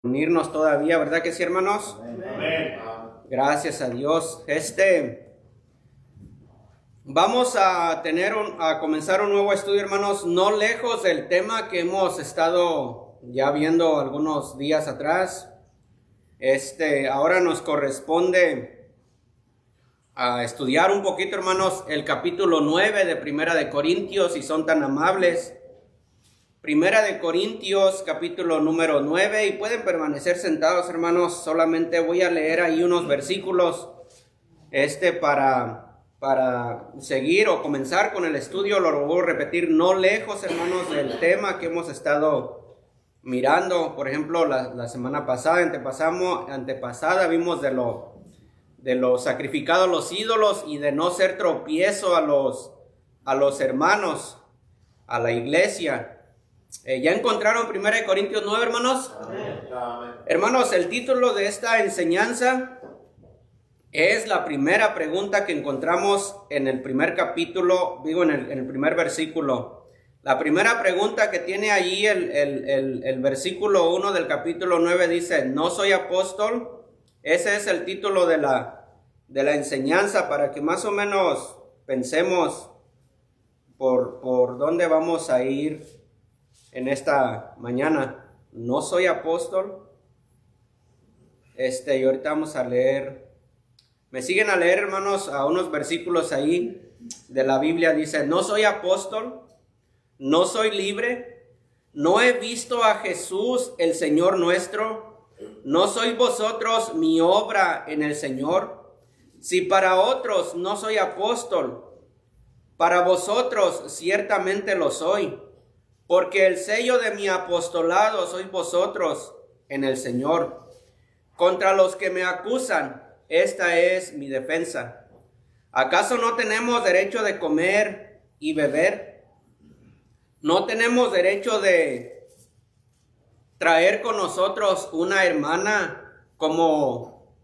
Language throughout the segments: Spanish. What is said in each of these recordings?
Unirnos todavía, ¿verdad que sí, hermanos? Amén. Gracias a Dios. Vamos a comenzar un nuevo estudio, hermanos, no lejos del tema que hemos estado ya viendo algunos días atrás. Ahora nos corresponde a estudiar un poquito, hermanos, el capítulo 9 de Primera de Corintios, si son tan amables. Primera de Corintios, capítulo número 9, y pueden permanecer sentados, hermanos. Solamente voy a leer ahí unos versículos, para seguir o comenzar con el estudio. Lo voy a repetir, no lejos, hermanos, del tema que hemos estado mirando. Por ejemplo, la semana pasada, antepasada, vimos de lo sacrificado a los ídolos y de no ser tropiezo a los hermanos, a la iglesia. ¿Ya encontraron 1 Corintios 9, hermanos? Amén. Hermanos, el título de esta enseñanza es la primera pregunta que encontramos en el primer capítulo, en el primer versículo. La primera pregunta que tiene allí el versículo 1 del capítulo 9 dice, ¿no soy apóstol? Ese es el título de la enseñanza, para que más o menos pensemos por dónde vamos a ir en esta mañana. No soy apóstol. Y ahorita vamos a leer. Me siguen a leer, hermanos, a unos versículos ahí de la Biblia. Dice, no soy apóstol, no soy libre, no he visto a Jesús el Señor nuestro, no sois vosotros mi obra en el Señor. Si para otros no soy apóstol, para vosotros ciertamente lo soy, porque el sello de mi apostolado sois vosotros en el Señor. Contra los que me acusan, esta es mi defensa. ¿Acaso no tenemos derecho de comer y beber? ¿No tenemos derecho de traer con nosotros una hermana como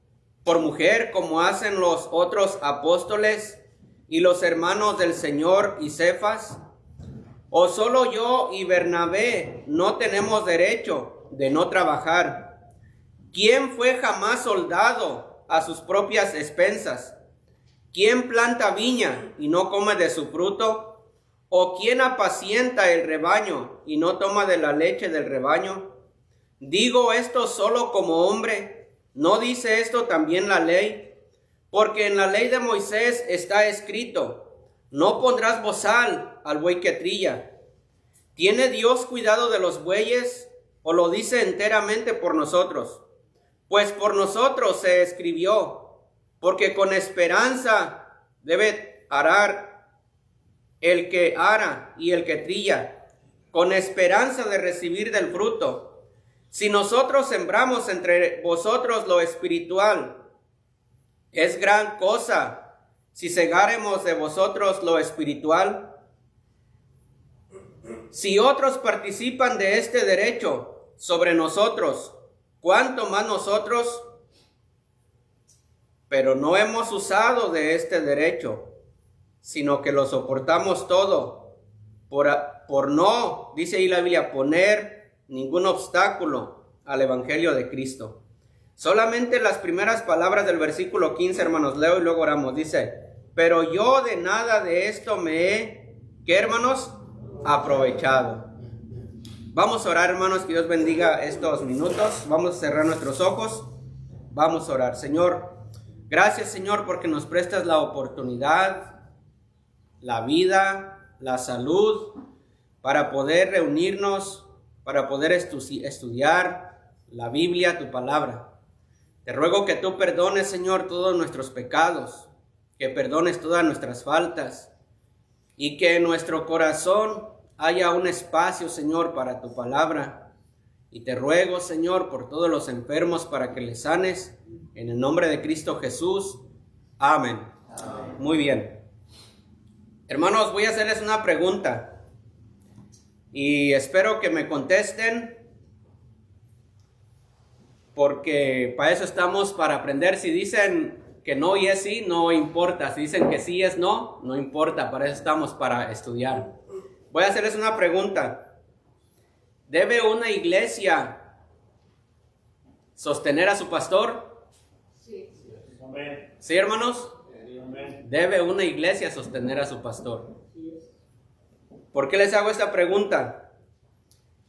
por mujer, como hacen los otros apóstoles y los hermanos del Señor y Cefas? ¿O solo yo y Bernabé no tenemos derecho de no trabajar? ¿Quién fue jamás soldado a sus propias expensas? ¿Quién planta viña y no come de su fruto? ¿O quién apacienta el rebaño y no toma de la leche del rebaño? Digo esto solo como hombre, ¿no dice esto también la ley? Porque en la ley de Moisés está escrito, no pondrás bozal al buey que trilla. ¿Tiene Dios cuidado de los bueyes o lo dice enteramente por nosotros? Pues por nosotros se escribió, porque con esperanza debe arar el que ara y el que trilla, con esperanza de recibir del fruto. Si nosotros sembramos entre vosotros lo espiritual, es gran cosa si segáremos de vosotros lo espiritual. Si otros participan de este derecho sobre nosotros, ¿cuánto más nosotros? Pero no hemos usado de este derecho, sino que lo soportamos todo, por no, dice ahí la Biblia, poner ningún obstáculo al Evangelio de Cristo. Solamente las primeras palabras del versículo 15, hermanos, leo y luego oramos. Dice, pero yo de nada de esto me he, ¿qué, hermanos? Aprovechado. Vamos a orar, hermanos, que Dios bendiga estos minutos. Vamos a cerrar nuestros ojos. Vamos a orar. Señor, gracias, Señor, porque nos prestas la oportunidad, la vida, la salud, para poder reunirnos, para poder estudiar la Biblia, tu palabra. Te ruego que tú perdones, Señor, todos nuestros pecados, que perdones todas nuestras faltas y que en nuestro corazón haya un espacio, Señor, para tu palabra. Y te ruego, Señor, por todos los enfermos para que les sanes, en el nombre de Cristo Jesús. Amén. Amén. Muy bien. Hermanos, voy a hacerles una pregunta y espero que me contesten, porque para eso estamos, para aprender. Si dicen que no y es sí, no importa. Si dicen que sí es no, no importa. Para eso estamos, para estudiar. Voy a hacerles una pregunta. ¿Debe una iglesia sostener a su pastor? Sí. ¿Sí, hermanos? Debe una iglesia sostener a su pastor. ¿Por qué les hago esta pregunta?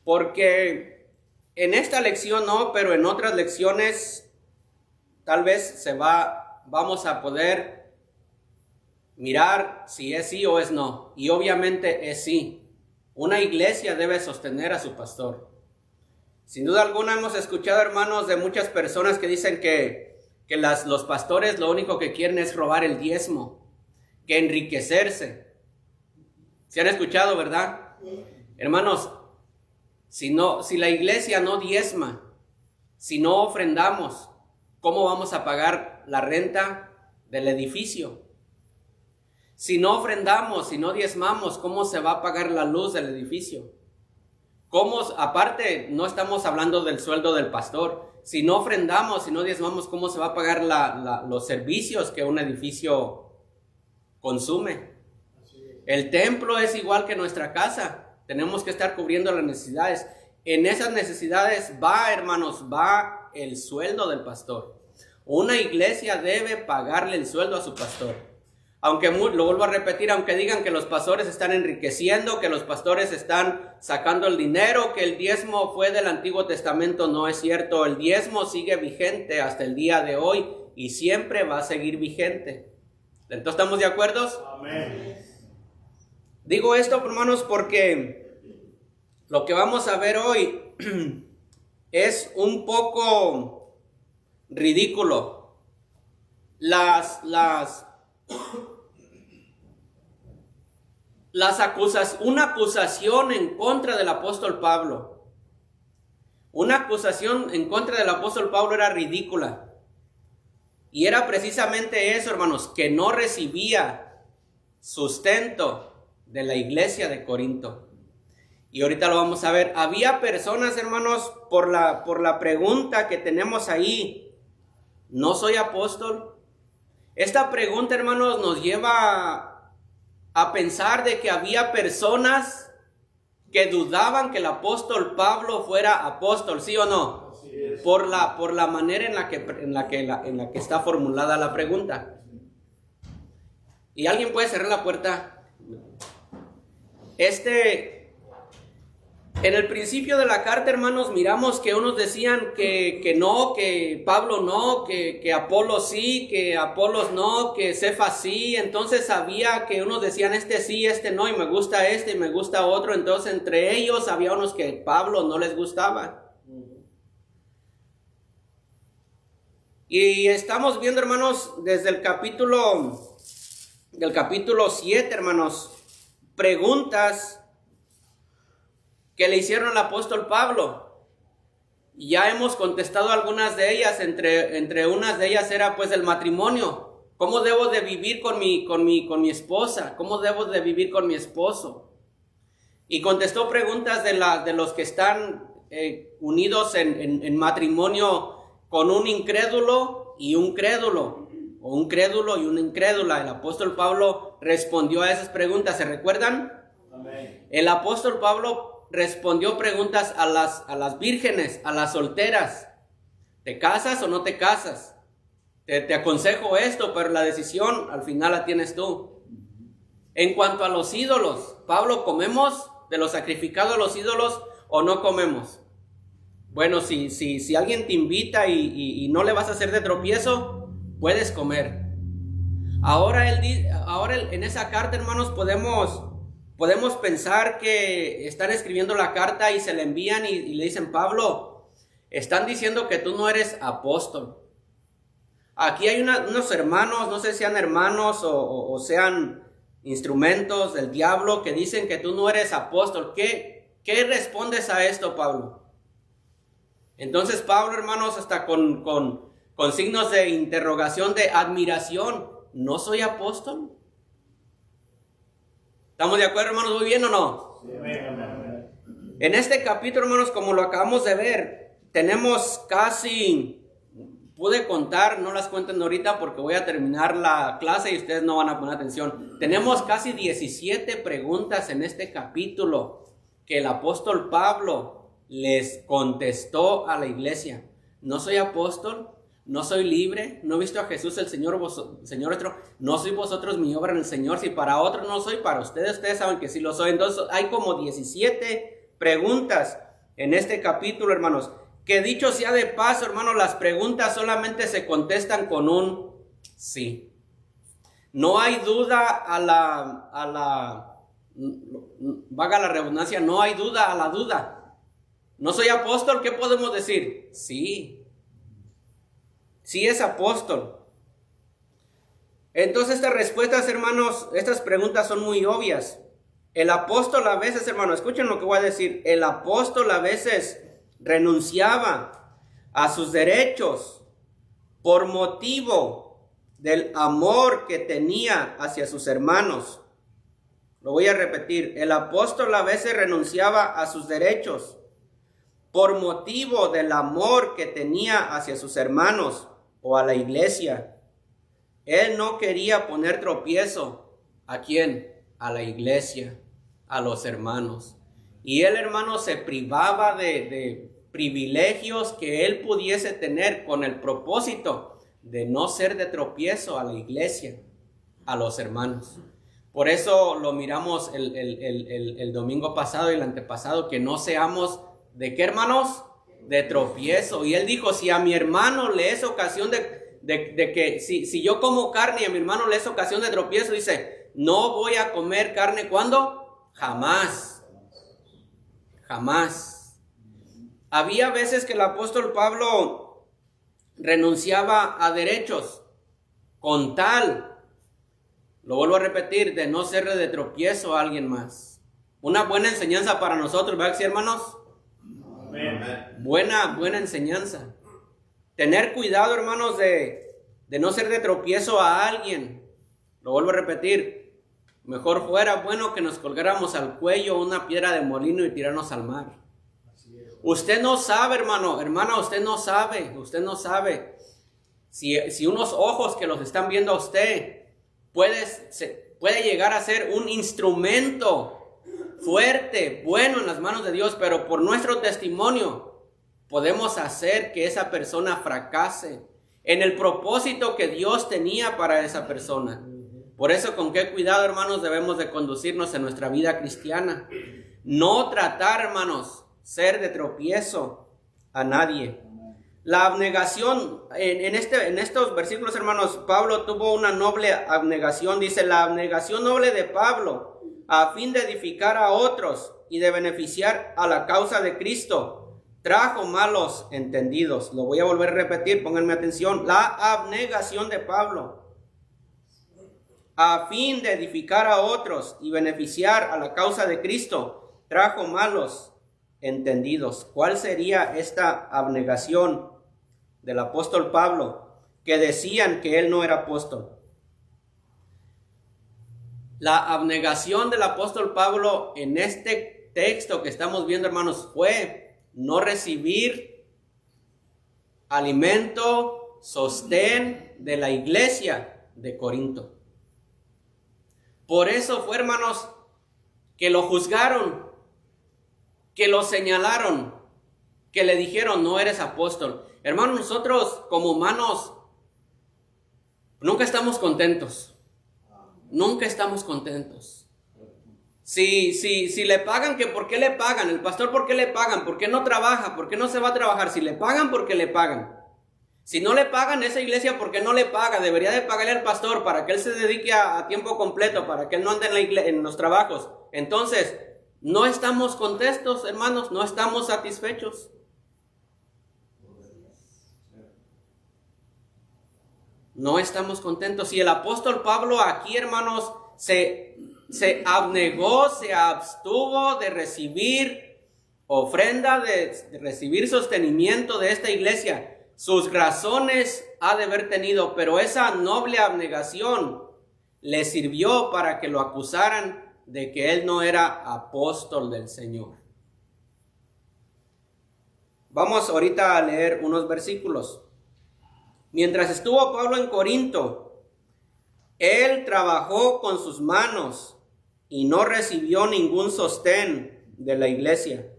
Porque en esta lección no, pero en otras lecciones tal vez vamos a poder mirar si es sí o es no. Y obviamente es sí. Una iglesia debe sostener a su pastor. Sin duda alguna hemos escuchado, hermanos, de muchas personas que dicen que los pastores lo único que quieren es robar el diezmo, que enriquecerse. ¿Se han escuchado, verdad? Sí. Hermanos, si la iglesia no diezma, si no ofrendamos, ¿cómo vamos a pagar la renta del edificio? Si no ofrendamos, si no diezmamos, ¿cómo se va a pagar la luz del edificio? ¿Cómo? Aparte, no estamos hablando del sueldo del pastor. Si no ofrendamos, si no diezmamos, ¿cómo se va a pagar los servicios que un edificio consume? El templo es igual que nuestra casa. Tenemos que estar cubriendo las necesidades. En esas necesidades hermanos, va el sueldo del pastor. Una iglesia debe pagarle el sueldo a su pastor. Aunque, lo vuelvo a repetir, aunque digan que los pastores están enriqueciendo, que los pastores están sacando el dinero, que el diezmo fue del Antiguo Testamento, no es cierto. El diezmo sigue vigente hasta el día de hoy y siempre va a seguir vigente. ¿Entonces estamos de acuerdo? Amén. Digo esto, hermanos, porque lo que vamos a ver hoy es un poco ridículo. Una acusación en contra del apóstol Pablo. Una acusación en contra del apóstol Pablo era ridícula. Y era precisamente eso, hermanos, que no recibía sustento de la iglesia de Corinto. Y ahorita lo vamos a ver. Había personas, hermanos, por la pregunta que tenemos ahí, ¿no soy apóstol? Esta pregunta, hermanos, nos lleva a pensar de que había personas que dudaban que el apóstol Pablo fuera apóstol, ¿sí o no? Por la manera en la que está formulada la pregunta. ¿Y alguien puede cerrar la puerta? En el principio de la carta, hermanos, miramos que unos decían que no, que Pablo no, que Apolos sí, que Apolos no, que Cefas sí. Entonces había que unos decían este sí, este no, y me gusta este y me gusta otro. Entonces entre ellos había unos que Pablo no les gustaba. Y estamos viendo, hermanos, desde el capítulo 7, hermanos, preguntas que le hicieron al apóstol Pablo. Y ya hemos contestado algunas de ellas. Entre unas de ellas era pues el matrimonio. ¿Cómo debo de vivir con mi esposa? ¿Cómo debo de vivir con mi esposo? Y contestó preguntas de los que están unidos en matrimonio con un incrédulo y un crédulo, o un crédulo y una incrédula. El apóstol Pablo respondió a esas preguntas. ¿Se recuerdan? Amén. El apóstol Pablo respondió preguntas a las vírgenes, a las solteras. ¿Te casas o no te casas? Te aconsejo esto, pero la decisión al final la tienes tú. En cuanto a los ídolos, Pablo, ¿comemos de lo sacrificado a los ídolos o no comemos? Bueno, si alguien te invita y no le vas a hacer de tropiezo, puedes comer. Ahora en esa carta, hermanos, podemos pensar que están escribiendo la carta y se la envían y le dicen: Pablo, están diciendo que tú no eres apóstol. Aquí hay unos hermanos, no sé si sean hermanos o sean instrumentos del diablo, que dicen que tú no eres apóstol. ¿Qué respondes a esto, Pablo? Entonces Pablo, hermanos, hasta con signos de interrogación, de admiración: ¿no soy apóstol? ¿Estamos de acuerdo, hermanos? ¿Muy bien o no? Sí. En este capítulo, hermanos, como lo acabamos de ver, tenemos casi, pude contar, no las cuenten ahorita porque voy a terminar la clase y ustedes no van a poner atención. Tenemos casi 17 preguntas en este capítulo que el apóstol Pablo les contestó a la iglesia. no soy apóstol, no soy libre, no he visto a Jesús el Señor nuestro, no soy vosotros mi obra en el Señor, si para otros no soy, para ustedes saben que sí lo soy. Entonces hay como 17 preguntas en este capítulo, hermanos, que dicho sea de paso, hermanos, las preguntas solamente se contestan con un sí. No hay duda vaga la redundancia, no hay duda a la duda. No soy apóstol, ¿qué podemos decir? Sí. Sí es apóstol. Entonces estas respuestas, hermanos, estas preguntas son muy obvias. El apóstol a veces, hermanos, escuchen lo que voy a decir. El apóstol a veces renunciaba a sus derechos por motivo del amor que tenía hacia sus hermanos. Lo voy a repetir. El apóstol a veces renunciaba a sus derechos por motivo del amor que tenía hacia sus hermanos o a la iglesia. Él no quería poner tropiezo. ¿A quién? A la iglesia, a los hermanos. Y él, hermano, se privaba de privilegios que él pudiese tener con el propósito de no ser de tropiezo a la iglesia, a los hermanos. Por eso lo miramos el domingo pasado y el antepasado, que no seamos, ¿de qué, hermanos? De tropiezo. Y él dijo, si a mi hermano le es ocasión de que, si yo como carne y a mi hermano le es ocasión de tropiezo, dice, no voy a comer carne, ¿cuándo? Jamás. Jamás. Había veces que el apóstol Pablo renunciaba a derechos con tal, lo vuelvo a repetir, de no ser de tropiezo a alguien más. Una buena enseñanza para nosotros, ¿verdad que sí, hermanos? Amén. Buena enseñanza. Tener cuidado, hermanos, de no ser de tropiezo a alguien. Lo vuelvo a repetir. Mejor fuera bueno que nos colgáramos al cuello una piedra de molino y tirarnos al mar. Usted no sabe, hermana, usted no sabe si unos ojos que los están viendo a usted puede llegar a ser un instrumento fuerte, bueno en las manos de Dios, pero por nuestro testimonio podemos hacer que esa persona fracase en el propósito que Dios tenía para esa persona. Por eso, con qué cuidado, hermanos, debemos de conducirnos en nuestra vida cristiana. No tratar, hermanos, ser de tropiezo a nadie. La abnegación, en estos versículos, hermanos, Pablo tuvo una noble abnegación. Dice, la abnegación noble de Pablo, a fin de edificar a otros y de beneficiar a la causa de Cristo, trajo malos entendidos. Lo voy a volver a repetir, pónganme atención. La abnegación de Pablo, a fin de edificar a otros y beneficiar a la causa de Cristo, trajo malos entendidos. ¿Cuál sería esta abnegación del apóstol Pablo? Que decían que él no era apóstol. La abnegación del apóstol Pablo en este texto que estamos viendo, hermanos, fue no recibir alimento, sostén de la iglesia de Corinto. Por eso fue, hermanos, que lo juzgaron, que lo señalaron, que le dijeron, no eres apóstol. Hermanos, nosotros como humanos nunca estamos contentos. Nunca estamos contentos. Si le pagan, que ¿por qué le pagan? El pastor, ¿por qué le pagan? ¿Por qué no trabaja? ¿Por qué no se va a trabajar? Si le pagan, ¿por qué le pagan? Si no le pagan, esa iglesia, ¿por qué no le paga? Debería de pagarle al pastor para que él se dedique a tiempo completo, para que él no ande en los trabajos. Entonces, no estamos contentos, hermanos, no estamos satisfechos. No estamos contentos. Y el apóstol Pablo aquí, hermanos, se abnegó, se abstuvo de recibir ofrenda, de recibir sostenimiento de esta iglesia. Sus razones ha de haber tenido, pero esa noble abnegación le sirvió para que lo acusaran de que él no era apóstol del Señor. Vamos ahorita a leer unos versículos. Mientras estuvo Pablo en Corinto, él trabajó con sus manos y no recibió ningún sostén de la iglesia.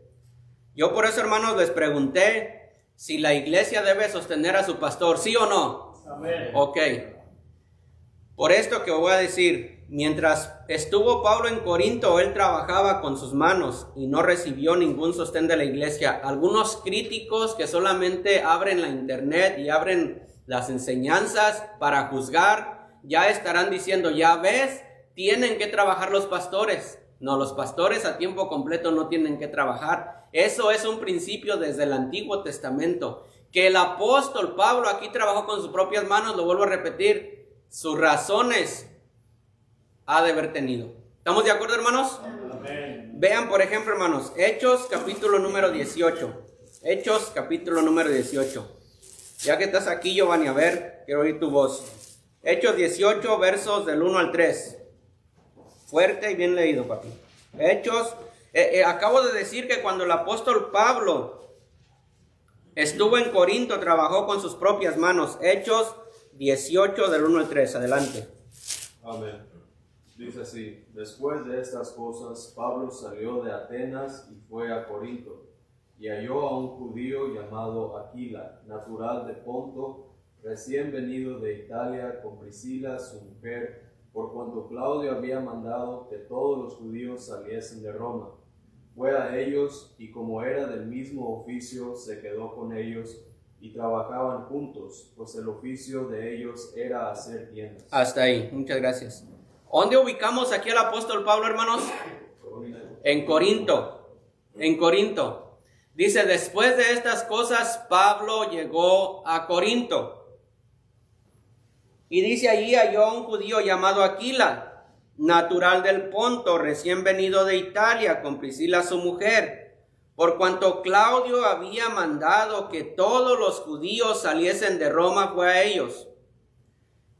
Yo por eso, hermanos, les pregunté si la iglesia debe sostener a su pastor, ¿sí o no? Amén. Ok. Por esto que voy a decir, mientras estuvo Pablo en Corinto, él trabajaba con sus manos y no recibió ningún sostén de la iglesia. Algunos críticos que solamente abren la internet y abren las enseñanzas para juzgar, ya estarán diciendo, ya ves, tienen que trabajar los pastores. No, los pastores a tiempo completo no tienen que trabajar. Eso es un principio desde el Antiguo Testamento. Que el apóstol Pablo aquí trabajó con sus propias manos, lo vuelvo a repetir, sus razones ha de haber tenido. ¿Estamos de acuerdo, hermanos? Amén. Vean, por ejemplo, hermanos, Hechos capítulo número 18. Hechos capítulo número 18. Ya que estás aquí, Giovanni, a ver, quiero oír tu voz. Hechos 18, versos del 1 al 3. Fuerte y bien leído, papi. Hechos, acabo de decir que cuando el apóstol Pablo estuvo en Corinto, trabajó con sus propias manos. Hechos 18, del 1 al 3. Adelante. Amén. Dice así: después de estas cosas, Pablo salió de Atenas y fue a Corinto, y halló a un judío llamado Aquila, natural de Ponto, recién venido de Italia, con Priscila, su mujer, por cuanto Claudio había mandado que todos los judíos saliesen de Roma. Fue a ellos, y como era del mismo oficio, se quedó con ellos, y trabajaban juntos, pues el oficio de ellos era hacer tiendas. Hasta ahí, muchas gracias. ¿Dónde ubicamos aquí al apóstol Pablo, hermanos? En Corinto. En Corinto. Dice, después de estas cosas, Pablo llegó a Corinto. Y dice, allí halló a un judío llamado Aquila, natural del Ponto, recién venido de Italia, con Priscila su mujer, por cuanto Claudio había mandado que todos los judíos saliesen de Roma, fue a ellos.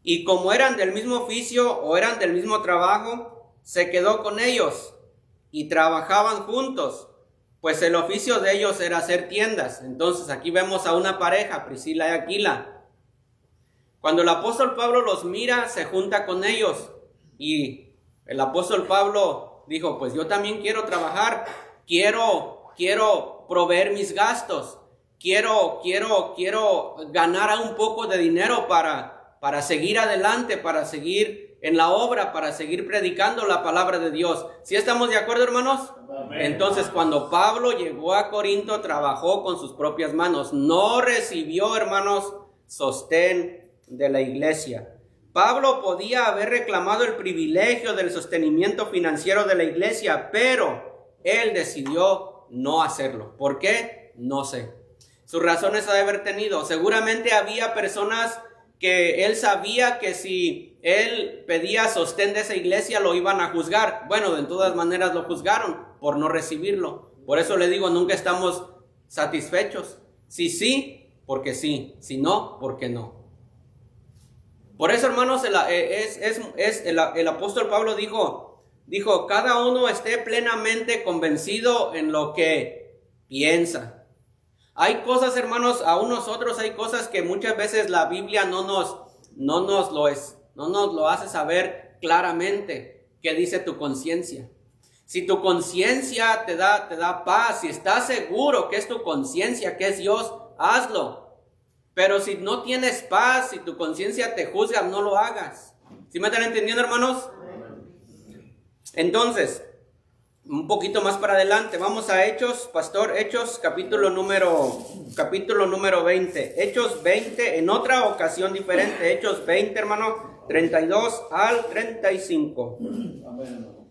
Y como eran del mismo oficio o eran del mismo trabajo, se quedó con ellos y trabajaban juntos, pues el oficio de ellos era hacer tiendas. Entonces aquí vemos a una pareja, Priscila y Aquila. Cuando el apóstol Pablo los mira, se junta con ellos. Y el apóstol Pablo dijo, pues yo también quiero trabajar, quiero proveer mis gastos, quiero ganar un poco de dinero para seguir adelante, para seguir en la obra, para seguir predicando la palabra de Dios. ¿Sí estamos de acuerdo, hermanos? Amén. Entonces, cuando Pablo llegó a Corinto, trabajó con sus propias manos. No recibió, hermanos, sostén de la iglesia. Pablo podía haber reclamado el privilegio del sostenimiento financiero de la iglesia, pero él decidió no hacerlo. ¿Por qué? No sé. Sus razones ha de haber tenido. Seguramente había personas que él sabía que si él pedía sostén de esa iglesia lo iban a juzgar. Bueno, de todas maneras lo juzgaron por no recibirlo. Por eso le digo, nunca estamos satisfechos. Si sí, porque sí. Si no, porque no. Por eso, hermanos, el apóstol Pablo dijo, cada uno esté plenamente convencido en lo que piensa. Hay cosas, hermanos, aún nosotros hay cosas que muchas veces la Biblia no nos lo hace saber claramente. ¿Qué dice tu conciencia? Si tu conciencia te da paz, si estás seguro que es tu conciencia, que es Dios, hazlo. Pero si no tienes paz, si tu conciencia te juzga, no lo hagas. ¿Sí me están entendiendo, hermanos? Entonces, un poquito más para adelante, vamos a Hechos, pastor, Hechos capítulo número 20. Hechos 20, en otra ocasión diferente, Hechos 20, hermano, 32 al 35. Amén, hermano.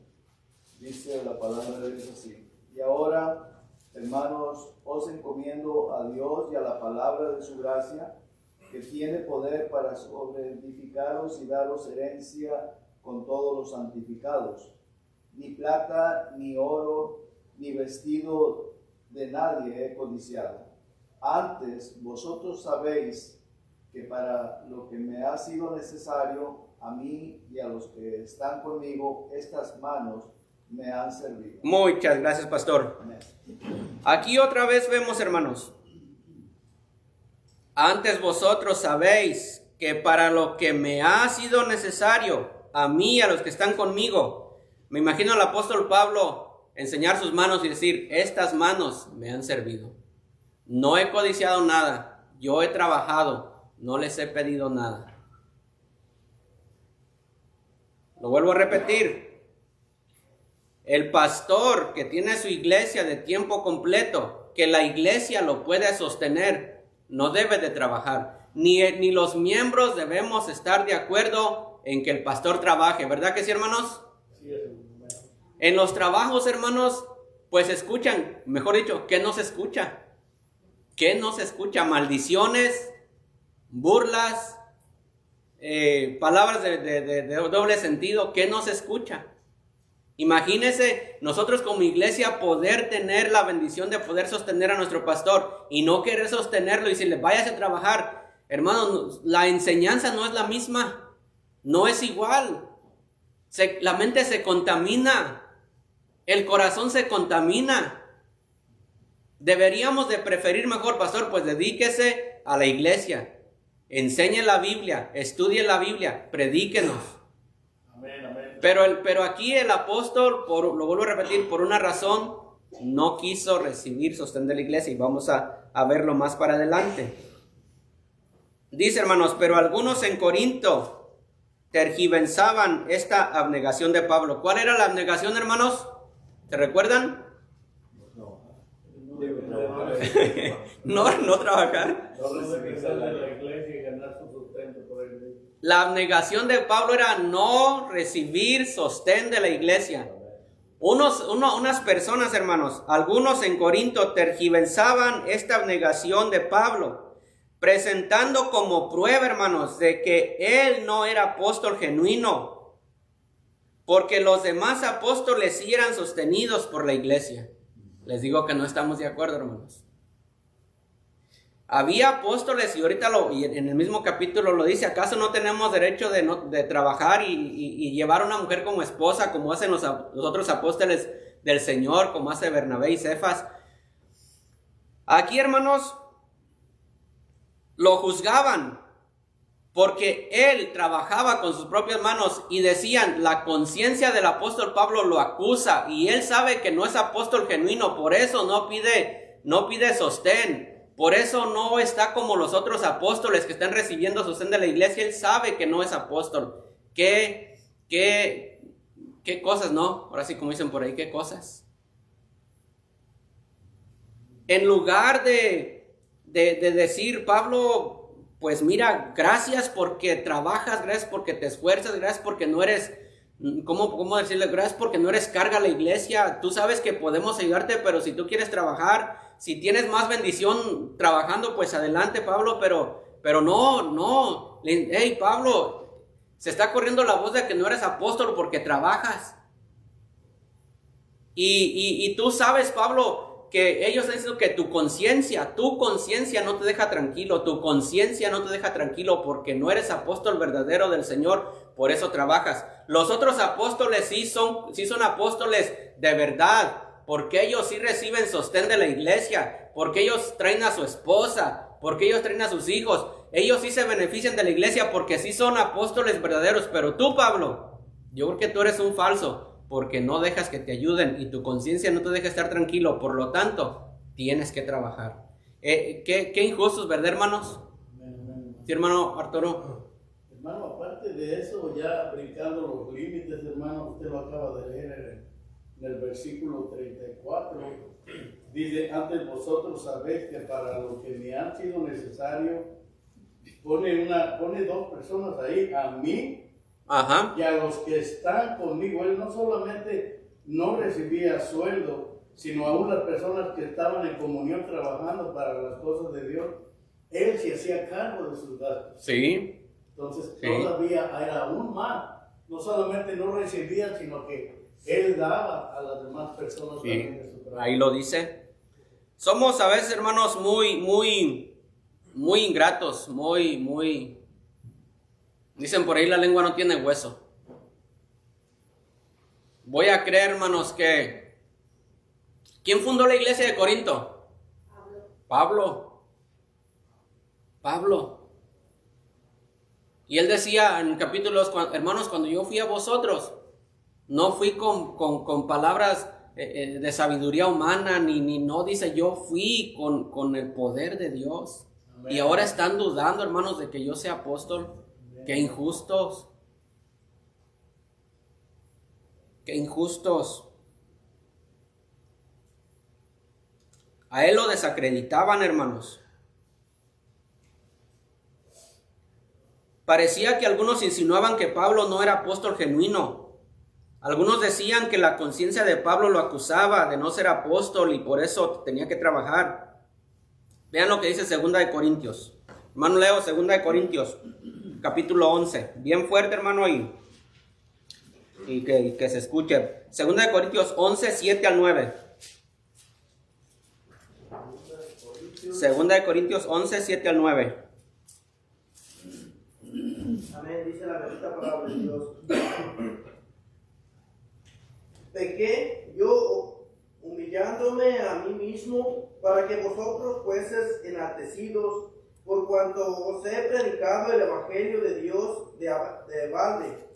Dice la palabra de Dios así: y ahora, hermanos, os encomiendo a Dios y a la palabra de su gracia, que tiene poder para sobreedificaros y daros herencia con todos los santificados. Ni plata, ni oro, ni vestido de nadie he codiciado. Antes, vosotros sabéis que para lo que me ha sido necesario, a mí y a los que están conmigo, estas manos me han servido. Muchas gracias, pastor. Amén. Aquí otra vez vemos, hermanos. Antes vosotros sabéis que para lo que me ha sido necesario, a mí y a los que están conmigo. Me imagino al apóstol Pablo enseñar sus manos y decir, estas manos me han servido. no he codiciado nada, yo he trabajado, no les he pedido nada. Lo vuelvo a repetir. El pastor que tiene su iglesia de tiempo completo, que la iglesia lo puede sostener, no debe de trabajar. Ni los miembros debemos estar de acuerdo en que el pastor trabaje, ¿verdad que sí, hermanos? En los trabajos, hermanos, pues escuchan, mejor dicho, ¿qué no se escucha? ¿Qué no se escucha? Maldiciones, burlas, palabras de doble sentido, ¿qué no se escucha? Imagínese nosotros como iglesia poder tener la bendición de poder sostener a nuestro pastor y no querer sostenerlo y decirle, váyase a trabajar. Hermano, la enseñanza no es la misma, no es igual. La mente se contamina, el corazón se contamina. Deberíamos de preferir mejor, pastor, pues dedíquese a la iglesia, enseñe la Biblia, estudie la Biblia, predíquenos. Amén, amén. Pero aquí el apóstol, lo vuelvo a repetir, por una razón, no quiso recibir sostén de la iglesia y vamos a verlo más para adelante. Dice, hermanos, pero algunos en Corinto tergiversaban esta abnegación de Pablo. ¿Cuál era la abnegación, hermanos? ¿Se recuerdan? No trabajar. La abnegación de Pablo era no recibir sostén de la iglesia. Unas personas, hermanos, algunos en Corinto tergiversaban esta abnegación de Pablo, presentando como prueba, hermanos, de que él no era apóstol genuino, porque los demás apóstoles sí eran sostenidos por la iglesia. Les digo que no estamos de acuerdo, hermanos. Había apóstoles, y ahorita y en el mismo capítulo lo dice, ¿acaso no tenemos derecho de trabajar y llevar a una mujer como esposa, como hacen los otros apóstoles del Señor, como hace Bernabé y Cefas? Aquí, hermanos, lo juzgaban porque él trabajaba con sus propias manos y decían, la conciencia del apóstol Pablo lo acusa y él sabe que no es apóstol genuino, por eso no pide sostén. Por eso no está como los otros apóstoles que están recibiendo sostén de la iglesia. Él sabe que no es apóstol. ¿Qué cosas, no? Ahora sí, como dicen por ahí, ¿qué cosas? En lugar de decir, Pablo, pues mira, gracias porque trabajas, gracias porque te esfuerzas, gracias porque no eres, ¿cómo decirle? Gracias porque no eres carga a la iglesia. Tú sabes que podemos ayudarte, pero si tú quieres trabajar, si tienes más bendición trabajando, pues adelante, Pablo, pero no. Hey, Pablo, se está corriendo la voz de que no eres apóstol porque trabajas. Y tú sabes, Pablo, que ellos han dicho que tu conciencia no te deja tranquilo, tu conciencia no te deja tranquilo porque no eres apóstol verdadero del Señor, por eso trabajas. Los otros apóstoles sí son apóstoles de verdad, porque ellos sí reciben sostén de la iglesia, porque ellos traen a su esposa, porque ellos traen a sus hijos, ellos sí se benefician de la iglesia porque sí son apóstoles verdaderos. Pero tú, Pablo, yo creo que tú eres un falso, porque no dejas que te ayuden y tu conciencia no te deja estar tranquilo, por lo tanto, tienes que trabajar. Qué injustos, ¿verdad, hermanos? Sí, hermano Arturo. Hermano, aparte de eso, ya brincando los límites, hermano, usted lo acaba de leer en el versículo 34, dice, antes vosotros sabéis que para lo que me han sido necesario, pone dos personas ahí, a mí y a los que están conmigo. Él no solamente no recibía sueldo, sino aún las personas que estaban en comunión trabajando para las cosas de Dios, él se hacía cargo de sus gastos. Sí. Entonces todavía era aún más, no solamente no recibía, sino que él daba a las demás personas también de su trabajo. Ahí lo dice. Somos a veces, hermanos, muy ingratos, dicen por ahí, la lengua no tiene hueso. Voy a creer, hermanos, que ¿quién fundó la iglesia de Corinto? Pablo. Y él decía en capítulos, hermanos, cuando yo fui a vosotros, no fui con palabras de sabiduría humana, ni no dice yo fui con el poder de Dios. Amén. Y ahora están dudando, hermanos, de que yo sea apóstol. Qué injustos. Qué injustos. A él lo desacreditaban, hermanos. Parecía que algunos insinuaban que Pablo no era apóstol genuino. Algunos decían que la conciencia de Pablo lo acusaba de no ser apóstol y por eso tenía que trabajar. Vean lo que dice 2 de Corintios. Hermano, leo 2 de Corintios, capítulo 11. Bien fuerte, hermano, ahí. Y que se escuche. 2 de Corintios 11, 7 al 9. 2 de Corintios 11, 7 al 9. Amén, dice la bendita palabra de Dios. Pequé yo humillándome a mí mismo para que vosotros fueseis enaltecidos, por cuanto os he predicado el evangelio de Dios de balde.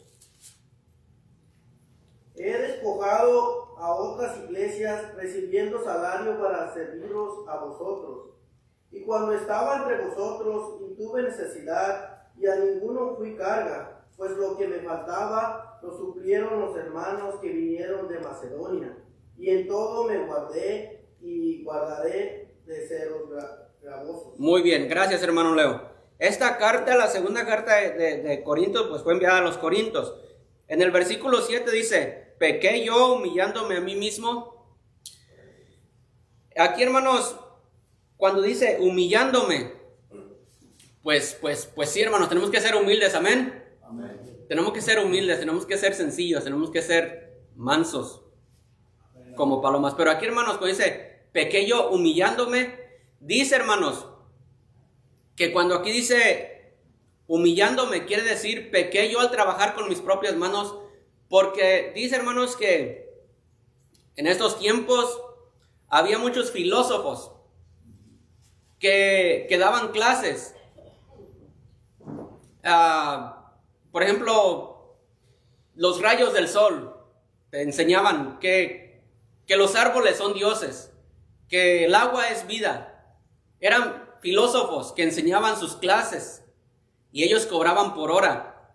He despojado a otras iglesias recibiendo salario para serviros a vosotros. Y cuando estaba entre vosotros y tuve necesidad, y a ninguno fui carga, pues lo que me faltaba lo suplieron los hermanos que vinieron de Macedonia. Y en todo me guardé y guardaré de seros gravosos. Muy bien, gracias, hermano Leo. Esta carta, la segunda carta de Corintios, pues fue enviada a los Corintios. En el versículo 7 dice, pequé yo humillándome a mí mismo. Aquí, hermanos, cuando dice humillándome, pues sí, hermanos, tenemos que ser humildes, amén. Amén. Tenemos que ser humildes, tenemos que ser sencillos, tenemos que ser mansos, como palomas. Pero aquí, hermanos, cuando dice pequé yo humillándome, dice, hermanos, que cuando aquí dice humillándome, quiere decir pequé yo al trabajar con mis propias manos, porque dice, hermanos, que en estos tiempos había muchos filósofos que daban clases. Por ejemplo, los rayos del sol te enseñaban que los árboles son dioses, que el agua es vida. Eran filósofos que enseñaban sus clases y ellos cobraban por hora.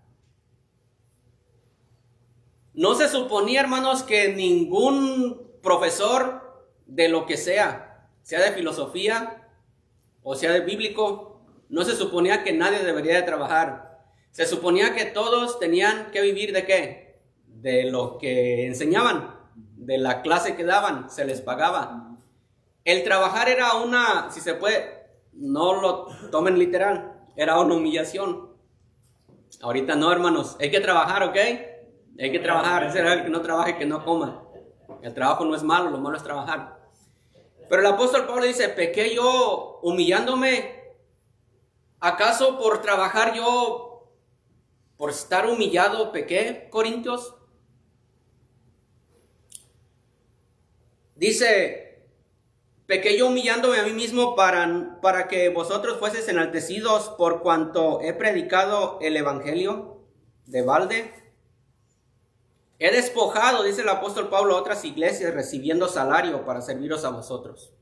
No se suponía, hermanos, que ningún profesor de lo que sea de filosofía o sea de bíblico, no se suponía que nadie debería de trabajar. Se suponía que todos tenían que vivir ¿de qué? De lo que enseñaban, de la clase que daban, se les pagaba. El trabajar era una, si se puede, no lo tomen literal, era una humillación. Ahorita no, hermanos, hay que trabajar, ¿ok? Hay que trabajar, será el que no trabaje, que no coma. El trabajo no es malo, lo malo es trabajar. Pero el apóstol Pablo dice, pequé yo humillándome. ¿Acaso por trabajar yo, por estar humillado, pequé, Corintios? Dice, pequé yo humillándome a mí mismo para que vosotros fueseis enaltecidos por cuanto he predicado el evangelio de balde. He despojado, dice el apóstol Pablo, a otras iglesias recibiendo salario para serviros a vosotros.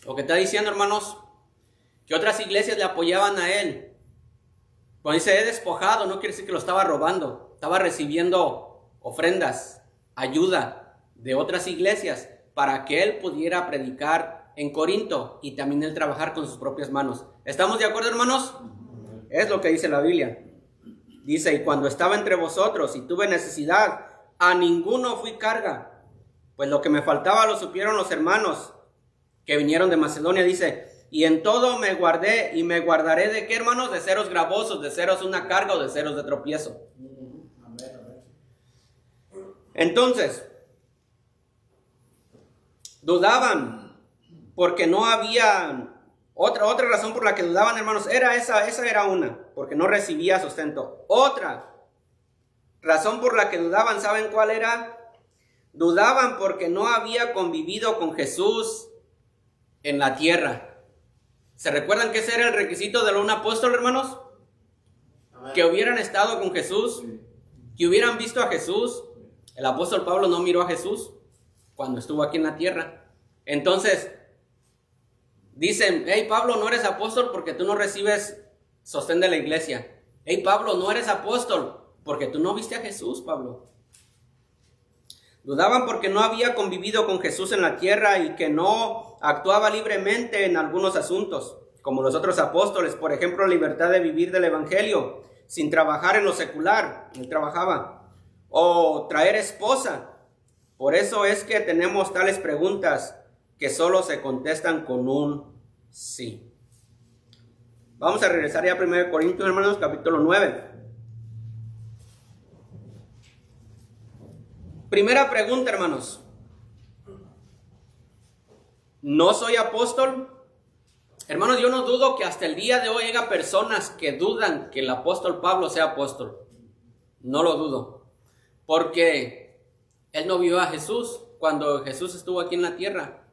Lo que está diciendo, hermanos, que otras iglesias le apoyaban a él. Cuando dice he despojado, no quiere decir que lo estaba robando. Estaba recibiendo ofrendas, ayuda de otras iglesias para que él pudiera predicar en Corinto y también él trabajar con sus propias manos. ¿Estamos de acuerdo, hermanos? Es lo que dice la Biblia. Dice, y cuando estaba entre vosotros y tuve necesidad, a ninguno fui carga, pues lo que me faltaba lo supieron los hermanos que vinieron de Macedonia. Dice, y en todo me guardé y me guardaré de qué, hermanos, de seros gravosos, de seros una carga o de seros de tropiezo. Entonces, dudaban porque no había otra razón por la que dudaban, hermanos, esa era una, porque no recibía sustento. Otra razón por la que dudaban, ¿saben cuál era? Dudaban porque no había convivido con Jesús en la tierra. ¿Se recuerdan que ese era el requisito de un apóstol, hermanos? Amén. Que hubieran estado con Jesús, que hubieran visto a Jesús. El apóstol Pablo no miró a Jesús, cuando estuvo aquí en la tierra. Entonces, dicen, hey Pablo, no eres apóstol porque tú no recibes sostén de la iglesia. Hey Pablo, no eres apóstol porque tú no viste a Jesús, Pablo. Dudaban porque no había convivido con Jesús en la tierra y que no actuaba libremente en algunos asuntos, como los otros apóstoles, por ejemplo, la libertad de vivir del evangelio sin trabajar en lo secular. Él trabajaba. O traer esposa. Por eso es que tenemos tales preguntas que solo se contestan con un sí. Vamos a regresar ya a 1 Corintios, hermanos, capítulo 9. Primera pregunta, hermanos. ¿No soy apóstol? Hermanos, yo no dudo que hasta el día de hoy haya personas que dudan que el apóstol Pablo sea apóstol. No lo dudo. Porque él no vio a Jesús cuando Jesús estuvo aquí en la tierra.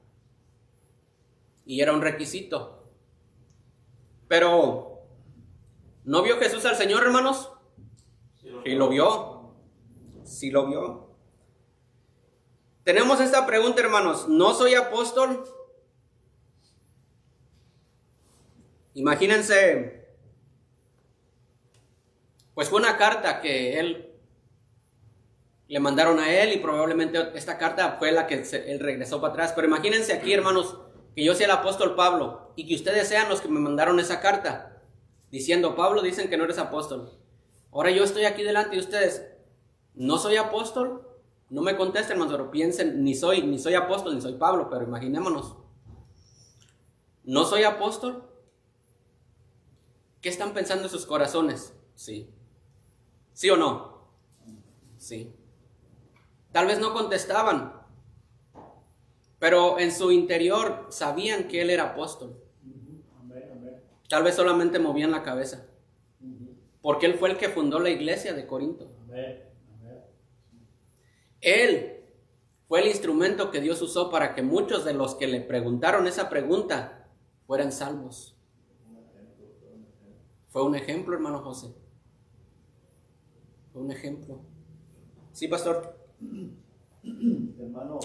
Y era un requisito. Pero, ¿no vio Jesús al Señor, hermanos? Sí lo vio. Sí lo vio. Tenemos esta pregunta, hermanos. ¿No soy apóstol? Imagínense, pues fue una carta que le mandaron a él y probablemente esta carta fue la que él regresó para atrás. Pero imagínense aquí, hermanos, que yo sea el apóstol Pablo y que ustedes sean los que me mandaron esa carta diciendo, Pablo, dicen que no eres apóstol. Ahora yo estoy aquí delante de ustedes. ¿No soy apóstol? No me contesten, hermanos, pero piensen, ni soy apóstol, ni soy Pablo, pero imaginémonos. ¿No soy apóstol? ¿Qué están pensando en sus corazones? Sí. ¿Sí o no? Sí. Tal vez no contestaban, pero en su interior sabían que él era apóstol. Tal vez solamente movían la cabeza, porque él fue el que fundó la iglesia de Corinto. Él fue el instrumento que Dios usó para que muchos de los que le preguntaron esa pregunta fueran salvos. Fue un ejemplo, hermano José. Fue un ejemplo. Sí, pastor. Hermano,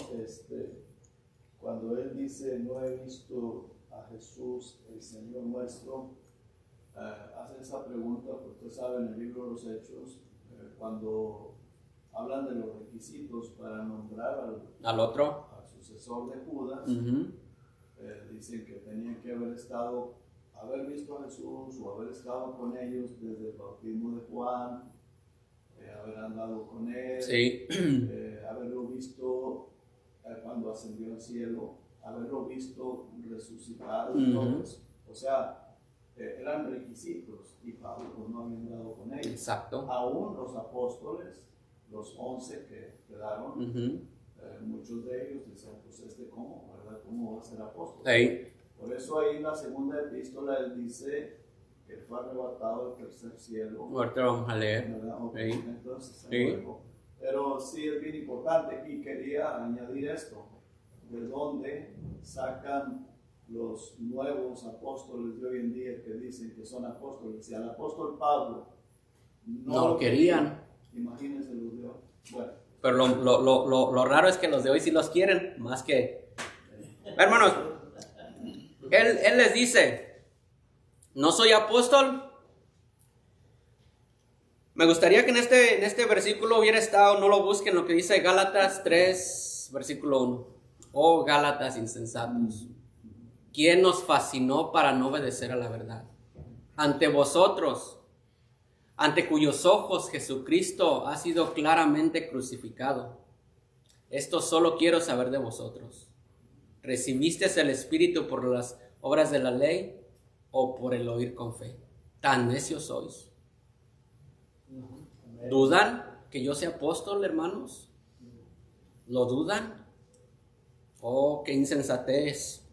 cuando él dice, no he visto a Jesús, el Señor nuestro, hace esa pregunta, porque usted sabe, en el libro de los Hechos, cuando hablan de los requisitos para nombrar al otro, al sucesor de Judas, dicen que tenían que haber visto a Jesús o haber estado con ellos desde el bautismo de Juan, haber andado con él, sí. Haberlo visto cuando ascendió al cielo, haberlo visto resucitado. O sea, eran requisitos y Pablo pues, no había andado con ellos. Exacto. Aún los apóstoles, los 11 que quedaron, muchos de ellos decían, pues ¿cómo? ¿Verdad? ¿Cómo va a ser apóstol? Sí. Por eso ahí en la segunda epístola él dice que fue arrebatado del tercer cielo. Ahorita vamos a leer. Okay. Sí. Entonces, sí. Pero sí es bien importante y quería añadir esto. ¿De dónde sacan los nuevos apóstoles de hoy en día que dicen que son apóstoles? Si al apóstol Pablo no lo querían. Imagínense los de hoy. Bueno. Pero lo raro es que los de hoy sí los quieren, más que... Hermanos, él les dice, ¿no soy apóstol? Me gustaría que en este versículo hubiera estado, no lo busquen, lo que dice Gálatas 3, versículo 1. Oh Gálatas insensatos, ¿quién nos fascinó para no obedecer a la verdad? Ante vosotros, ante cuyos ojos Jesucristo ha sido claramente crucificado. Esto solo quiero saber de vosotros. ¿Recibisteis el Espíritu por las obras de la ley o por el oír con fe? Tan necios sois. ¿Dudan que yo sea apóstol, hermanos? ¿Lo dudan? Oh, qué insensatez.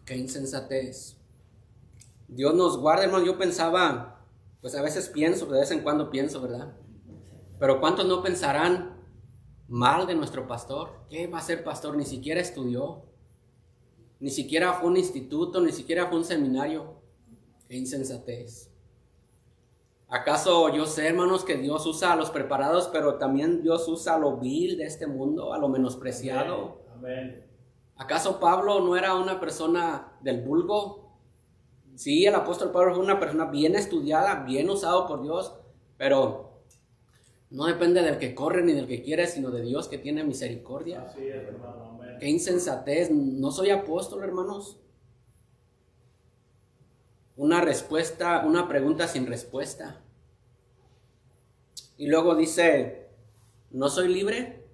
Qué insensatez. Dios nos guarde, hermano. Yo pensaba, pues a veces pienso, de vez en cuando pienso, ¿verdad? Pero ¿cuántos no pensarán mal de nuestro pastor? ¿Qué va a ser pastor? Ni siquiera estudió. Ni siquiera fue un instituto, ni siquiera fue un seminario. Qué insensatez. ¿Acaso yo sé, hermanos, que Dios usa a los preparados, pero también Dios usa a lo vil de este mundo, a lo menospreciado? Amén. ¿Acaso Pablo no era una persona del vulgo? Sí, el apóstol Pablo fue una persona bien estudiada, bien usado por Dios, pero no depende del que corre ni del que quiere, sino de Dios que tiene misericordia. Así es, hermano. Amén. Qué insensatez. No soy apóstol, hermanos. Una pregunta sin respuesta. Y luego dice, ¿no soy libre?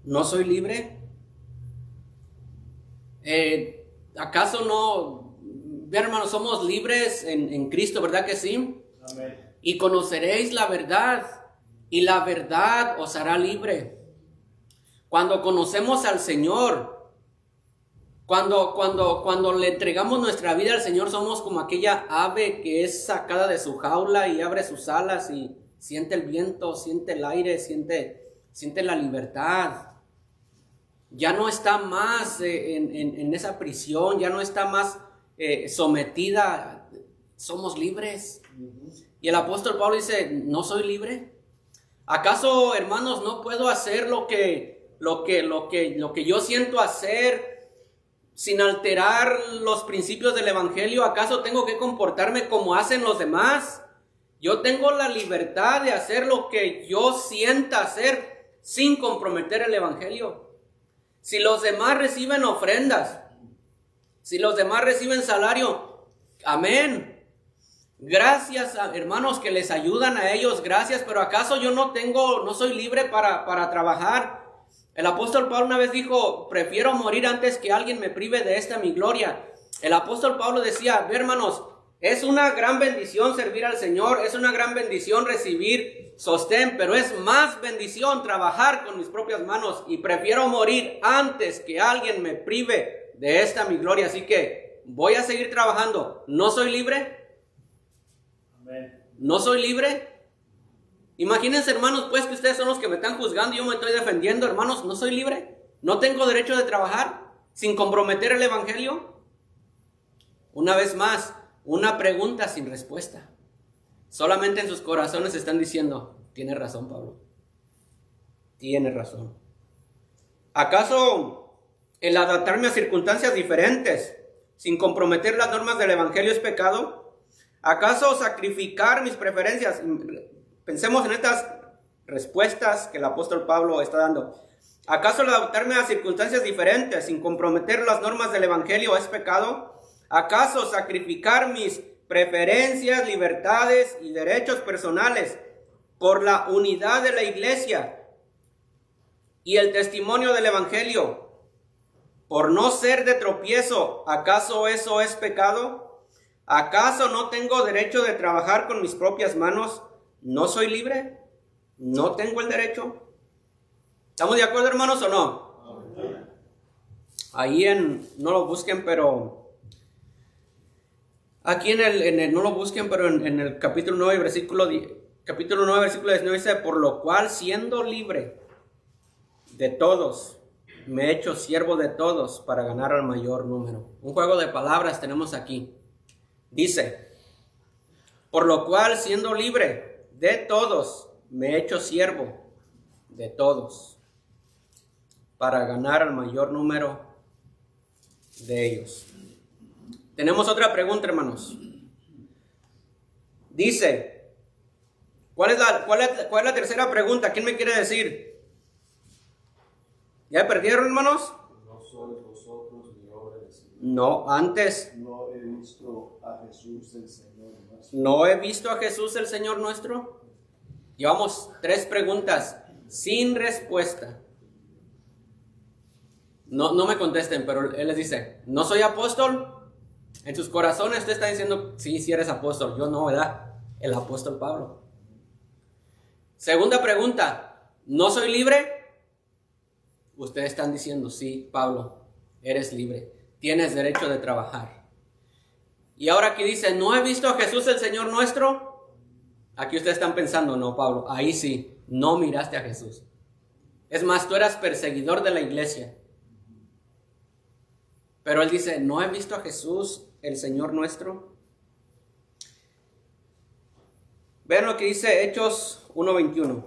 ¿No soy libre? ¿Acaso no? Bien, hermanos, somos libres en Cristo, ¿verdad que sí? Amén. Y conoceréis la verdad, y la verdad os hará libre. Cuando conocemos al Señor, cuando le entregamos nuestra vida al Señor, somos como aquella ave que es sacada de su jaula y abre sus alas y siente el viento, siente el aire, siente la libertad. Ya no está más en esa prisión, ya no está más sometida. Somos libres. Y el apóstol Pablo dice, ¿no soy libre? ¿Acaso, hermanos, no puedo hacer lo que yo siento hacer sin alterar los principios del evangelio? ¿Acaso tengo que comportarme como hacen los demás? Yo tengo la libertad de hacer lo que yo sienta hacer sin comprometer el evangelio. Si los demás reciben ofrendas, si los demás reciben salario, amén. Gracias, hermanos, que les ayudan a ellos, gracias, pero ¿acaso yo no soy libre para trabajar? El apóstol Pablo una vez dijo, prefiero morir antes que alguien me prive de esta mi gloria. El apóstol Pablo decía, hermanos, es una gran bendición servir al Señor, es una gran bendición recibir sostén, pero es más bendición trabajar con mis propias manos y prefiero morir antes que alguien me prive de esta mi gloria. Así que voy a seguir trabajando. ¿No soy libre? ¿No soy libre? Imagínense, hermanos, pues que ustedes son los que me están juzgando y yo me estoy defendiendo. Hermanos, ¿no soy libre? ¿No tengo derecho de trabajar sin comprometer el evangelio? Una vez más, una pregunta sin respuesta. Solamente en sus corazones están diciendo, tiene razón Pablo, tiene razón. ¿Acaso el adaptarme a circunstancias diferentes sin comprometer las normas del evangelio es pecado? ¿Acaso sacrificar mis preferencias? Pensemos en estas respuestas que el apóstol Pablo está dando. ¿Acaso el adaptarme a circunstancias diferentes sin comprometer las normas del evangelio es pecado? ¿Acaso sacrificar mis preferencias, libertades y derechos personales por la unidad de la iglesia y el testimonio del evangelio, por no ser de tropiezo, acaso eso es pecado? ¿Acaso no tengo derecho de trabajar con mis propias manos? ¿No soy libre? ¿No tengo el derecho? ¿Estamos de acuerdo, hermanos, o no? Ahí no lo busquen, pero aquí no lo busquen, pero en el capítulo 9, versículo 19 dice, por lo cual, siendo libre de todos, me he hecho siervo de todos para ganar al mayor número. Un juego de palabras tenemos aquí. Dice, por lo cual, siendo libre de todos, me he hecho siervo de todos para ganar al mayor número de ellos. Tenemos otra pregunta, hermanos. Dice, ¿cuál es la tercera pregunta? ¿Quién me quiere decir? ¿Ya perdieron, hermanos? No sois vosotros mi obra de Señor. No, antes. No he visto a Jesús el Señor nuestro. ¿No he visto a Jesús el Señor nuestro? Llevamos 3 preguntas sin respuesta. No me contesten, pero él les dice, ¿no soy apóstol? En sus corazones usted está diciendo, sí eres apóstol. Yo no, ¿verdad? El apóstol Pablo. Segunda pregunta, ¿no soy libre? Ustedes están diciendo, sí, Pablo, eres libre. Tienes derecho de trabajar. Y ahora aquí dice, ¿no he visto a Jesús el Señor nuestro? Aquí ustedes están pensando, no, Pablo, ahí sí, no miraste a Jesús. Es más, tú eras perseguidor de la iglesia. Pero él dice, ¿no he visto a Jesús el Señor nuestro? Vean lo que dice Hechos 1:21.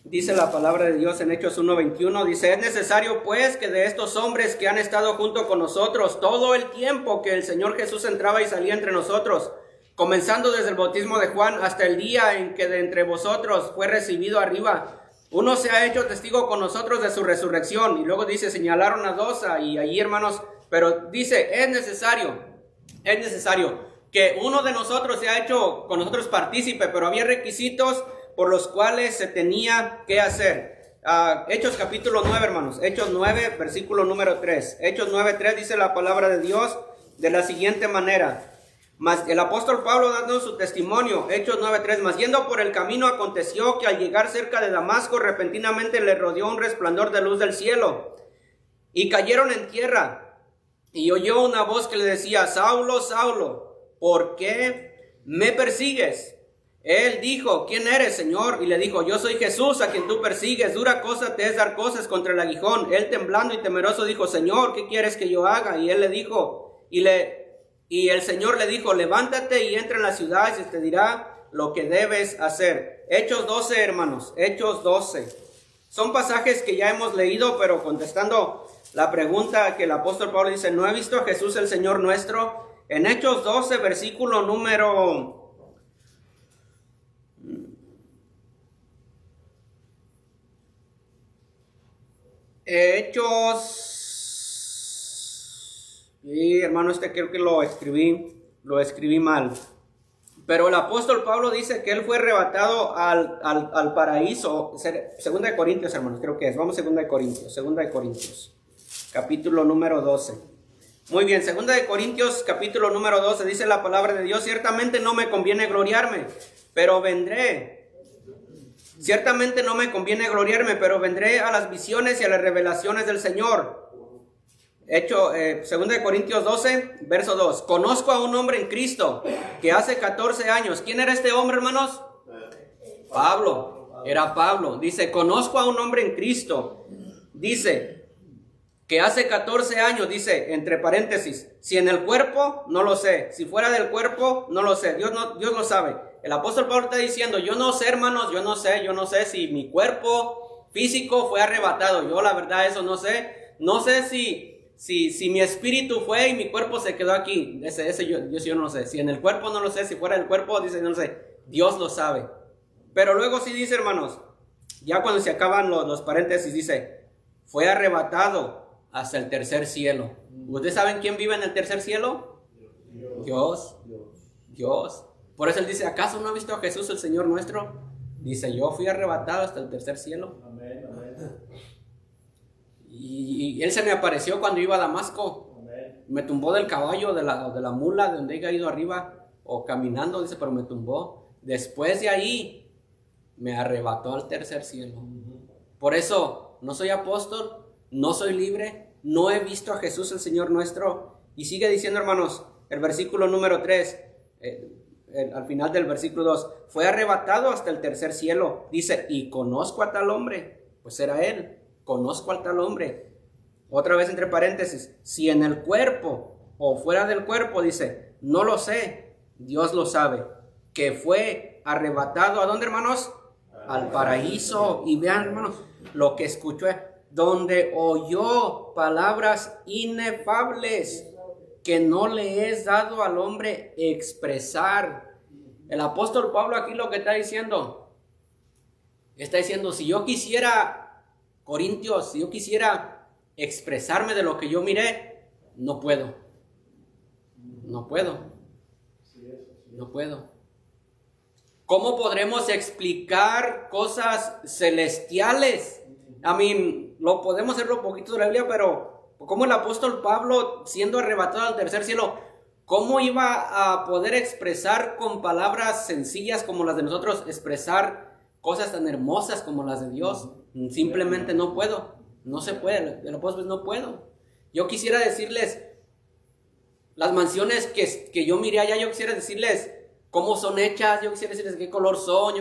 Dice la palabra de Dios en Hechos 1:21, dice: es necesario pues que de estos hombres que han estado junto con nosotros todo el tiempo que el Señor Jesús entraba y salía entre nosotros, comenzando desde el bautismo de Juan hasta el día en que de entre vosotros fue recibido arriba, uno se ha hecho testigo con nosotros de su resurrección. Y luego dice, señalaron a dos, y allí, hermanos, pero dice, es necesario que uno de nosotros se ha hecho con nosotros partícipe, pero había requisitos por los cuales se tenía que hacer. Hechos capítulo 9, hermanos, Hechos 9, versículo número 3. Hechos 9:3 dice la palabra de Dios de la siguiente manera. Mas el apóstol Pablo dando su testimonio, Hechos 9:3, mas yendo por el camino aconteció que al llegar cerca de Damasco repentinamente le rodeó un resplandor de luz del cielo, y cayeron en tierra, y oyó una voz que le decía, Saulo, Saulo, ¿por qué me persigues? Él dijo, ¿quién eres, Señor? Y le dijo, yo soy Jesús a quien tú persigues, dura cosa te es dar cosas contra el aguijón. Él temblando y temeroso dijo, Señor, ¿qué quieres que yo haga? Y él le dijo, y el Señor le dijo, levántate y entra en la ciudad y se te dirá lo que debes hacer. Hechos 12, hermanos, Hechos 12. Son pasajes que ya hemos leído, pero contestando la pregunta que el apóstol Pablo dice, ¿no he visto a Jesús el Señor nuestro? En Hechos 12, versículo número... Hechos... Y hermano, creo que lo escribí mal. Pero el apóstol Pablo dice que él fue arrebatado al paraíso. Segunda de Corintios, hermanos, creo que es. Vamos, Segunda de Corintios, capítulo número 12. Muy bien, Segunda de Corintios, capítulo número 12, dice la palabra de Dios, ciertamente no me conviene gloriarme, pero vendré. Ciertamente no me conviene gloriarme, pero vendré a las visiones y a las revelaciones del Señor. Segunda de Corintios 12, verso 2. Conozco a un hombre en Cristo que hace 14 años. ¿Quién era este hombre, hermanos? Pablo. Era Pablo. Dice, conozco a un hombre en Cristo. Dice, que hace 14 años, dice, entre paréntesis, si en el cuerpo, no lo sé. Si fuera del cuerpo, no lo sé. Dios lo sabe. El apóstol Pablo está diciendo, yo no sé, hermanos, yo no sé si mi cuerpo físico fue arrebatado. Yo la verdad eso no sé. No sé si mi espíritu fue y mi cuerpo se quedó aquí. Ese yo no lo sé. Si en el cuerpo no lo sé, si fuera del cuerpo, dice, no lo sé. Dios lo sabe. Pero luego sí dice, hermanos, ya cuando se acaban los paréntesis, dice, fue arrebatado hasta el tercer cielo. ¿Ustedes saben quién vive en el tercer cielo? Dios. Por eso él dice, ¿acaso no ha visto a Jesús el Señor nuestro? Dice, yo fui arrebatado hasta el tercer cielo. Amén. Y él se me apareció cuando iba a Damasco. Amén. Me tumbó del caballo, de la mula, de donde haya ido arriba, o caminando, dice, pero me tumbó. Después de ahí, me arrebató al tercer cielo. Por eso, no soy apóstol, no soy libre, no he visto a Jesús el Señor nuestro. Y sigue diciendo, hermanos, el versículo número 3, al final del versículo 2, fue arrebatado hasta el tercer cielo. Dice, y conozco a tal hombre, pues era él. Conozco al tal hombre. Otra vez entre paréntesis, si en el cuerpo o fuera del cuerpo, dice, no lo sé, Dios lo sabe, que fue arrebatado, ¿a dónde, hermanos? Al paraíso. Y vean, hermanos, lo que escuchó, donde oyó palabras inefables que no le es dado al hombre expresar. El apóstol Pablo aquí lo que está diciendo, si yo quisiera, Corintios, si yo quisiera expresarme de lo que yo miré, no puedo. ¿Cómo podremos explicar cosas celestiales? Lo podemos hacerlo un poquito de la Biblia, pero como el apóstol Pablo, siendo arrebatado al tercer cielo, ¿cómo iba a poder expresar con palabras sencillas como las de nosotros, expresar cosas tan hermosas como las de Dios? Simplemente no puedo, no se puede. El apóstol, no puedo. Yo quisiera decirles las mansiones que yo miré allá, yo quisiera decirles cómo son hechas, yo quisiera decirles qué color son,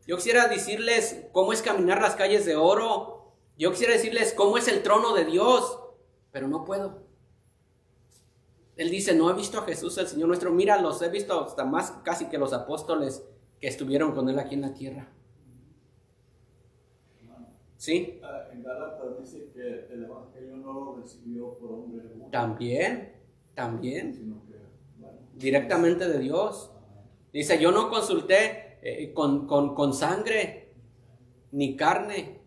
yo quisiera decirles cómo es caminar las calles de oro, yo quisiera decirles cómo es el trono de Dios, pero no puedo. Él dice, no he visto a Jesús el Señor nuestro. Mira, los he visto hasta más casi que los apóstoles que estuvieron con él aquí en la tierra. ¿Sí? En Gálatas dice que el evangelio no lo recibió por hombre alguno, También, sino que, bueno, directamente de Dios. Dice, yo no consulté con sangre ni carne.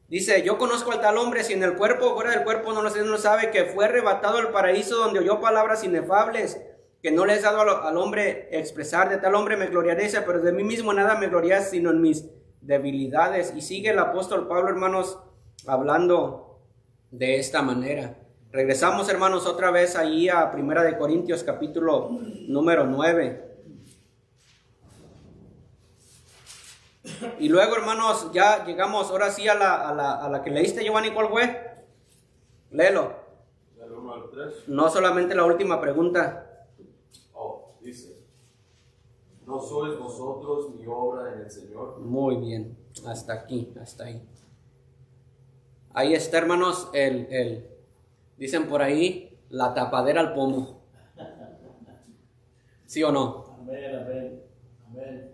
Dice, yo conozco al tal hombre, si en el cuerpo o fuera del cuerpo no lo sabe, que fue arrebatado al paraíso donde oyó palabras inefables, que no le es dado al hombre expresar. De tal hombre me gloriaré, dice, pero de mí mismo nada me gloriaré, sino en mis debilidades. Y sigue el apóstol Pablo, hermanos, hablando de esta manera. Regresamos, hermanos, otra vez ahí a 1 Corintios capítulo número 9. Y luego, hermanos, ya llegamos ahora sí a la que leíste, Giovanni. ¿Cuál fue? Léelo. Del 1 al 3. No solamente la última pregunta. Dice, ¿no sois vosotros mi obra en el Señor? Muy bien, hasta aquí, hasta ahí. Ahí está, hermanos, dicen por ahí, la tapadera al pomo. ¿Sí o no? amén, amén, amén.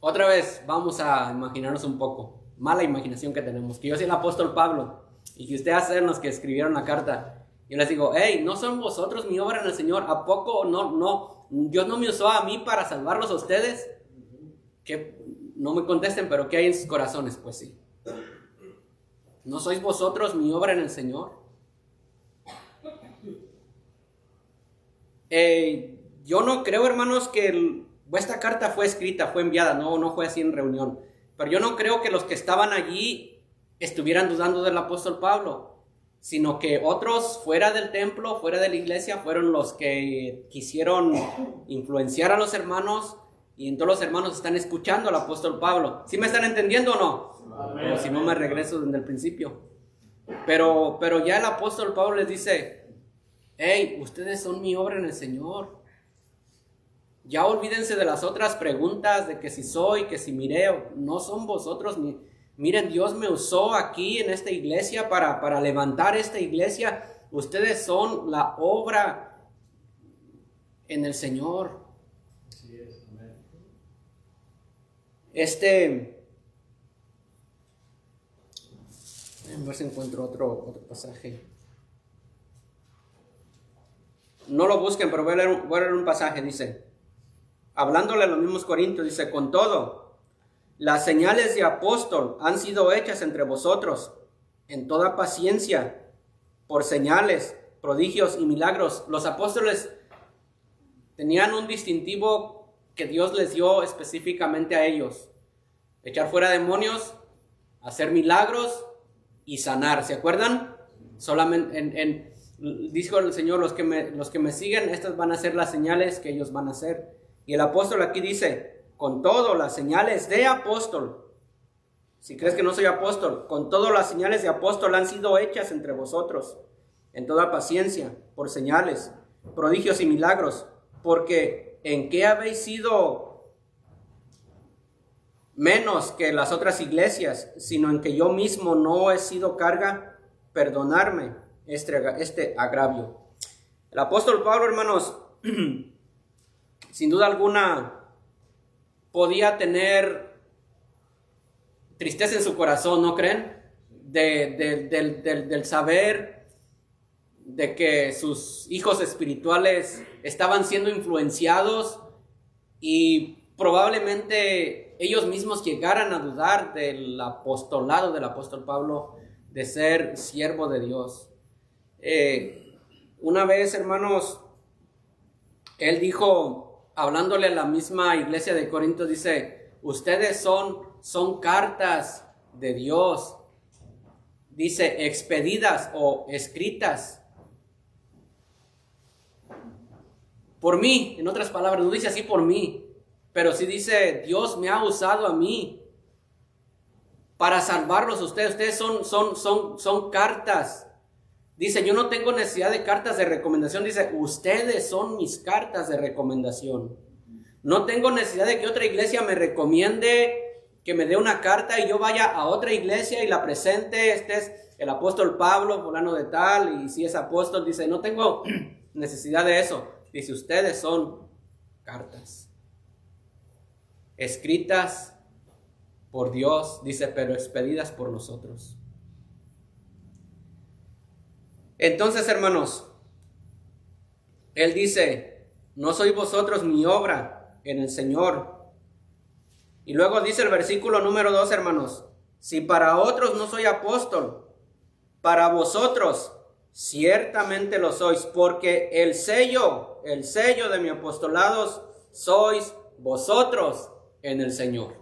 Otra vez, vamos a imaginarnos un poco. Mala imaginación que tenemos. Que yo soy el apóstol Pablo y que ustedes son los que escribieron la carta. Yo les digo, hey, ¿no son vosotros mi obra en el Señor? ¿A poco no? Dios no me usó a mí para salvarlos a ustedes. Que no me contesten, pero ¿qué hay en sus corazones? Pues sí. ¿No sois vosotros mi obra en el Señor? Yo no creo, hermanos, que esta carta fue escrita, fue enviada, no fue así en reunión. Pero yo no creo que los que estaban allí estuvieran dudando del apóstol Pablo, sino que otros fuera del templo, fuera de la iglesia, fueron los que quisieron influenciar a los hermanos, y entonces los hermanos están escuchando al apóstol Pablo. ¿Sí me están entendiendo o no? Amén. O si no, me regreso desde el principio. Pero ya el apóstol Pablo les dice, hey, ustedes son mi obra en el Señor. Ya olvídense de las otras preguntas, de que si soy, que si miré. No son vosotros. Miren, Dios me usó aquí en esta iglesia para levantar esta iglesia. Ustedes son la obra en el Señor. Así es, amén. A ver si encuentro otro pasaje. No lo busquen, pero voy a leer un pasaje. Dice, hablándole a los mismos corintios, dice, con todo, las señales de apóstol han sido hechas entre vosotros en toda paciencia, por señales, prodigios y milagros. Los apóstoles tenían un distintivo que Dios les dio específicamente a ellos: echar fuera demonios, hacer milagros y sanar. ¿Se acuerdan? Solamente dijo el Señor, los que me siguen, estas van a ser las señales que ellos van a hacer. Y el apóstol aquí dice, con todo las señales de apóstol. Si crees que no soy apóstol, con todo las señales de apóstol han sido hechas entre vosotros, en toda paciencia, por señales, prodigios y milagros. Porque ¿en qué habéis sido menos que las otras iglesias, sino en que yo mismo no he sido carga? Perdonarme este agravio. El apóstol Pablo, hermanos, sin duda alguna podía tener tristeza en su corazón, ¿no creen? Del saber de que sus hijos espirituales estaban siendo influenciados y probablemente ellos mismos llegaran a dudar del apostolado del apóstol Pablo, de ser siervo de Dios. Una vez, hermanos, él dijo, hablándole a la misma iglesia de Corinto, dice, ustedes son cartas de Dios, dice, expedidas o escritas por mí. En otras palabras, no dice así por mí, pero sí dice, Dios me ha usado a mí para salvarlos a ustedes. Ustedes son cartas. Dice, yo no tengo necesidad de cartas de recomendación. Dice, ustedes son mis cartas de recomendación. No tengo necesidad de que otra iglesia me recomiende, que me dé una carta y yo vaya a otra iglesia y la presente. Este es el apóstol Pablo, fulano de tal, y si es apóstol, dice, no tengo necesidad de eso. Dice, ustedes son cartas escritas por Dios, dice, pero expedidas por nosotros. Entonces, hermanos, él dice, no sois vosotros mi obra en el Señor. Y luego dice el versículo número 2, hermanos, si para otros no soy apóstol, para vosotros ciertamente lo sois, porque el sello de mi apostolado sois vosotros en el Señor.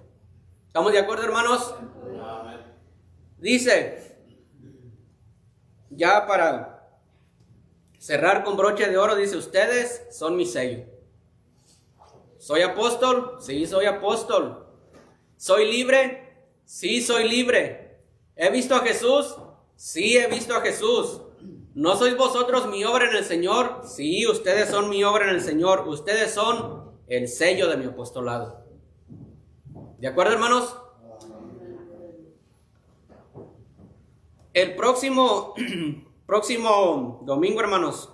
¿Estamos de acuerdo, hermanos? Amén. Dice, ya para cerrar con broche de oro, dice, ustedes son mi sello. ¿Soy apóstol? Sí, soy apóstol. ¿Soy libre? Sí, soy libre. ¿He visto a Jesús? Sí, he visto a Jesús. ¿No sois vosotros mi obra en el Señor? Sí, ustedes son mi obra en el Señor. Ustedes son el sello de mi apostolado. ¿De acuerdo, hermanos? El próximo domingo, hermanos,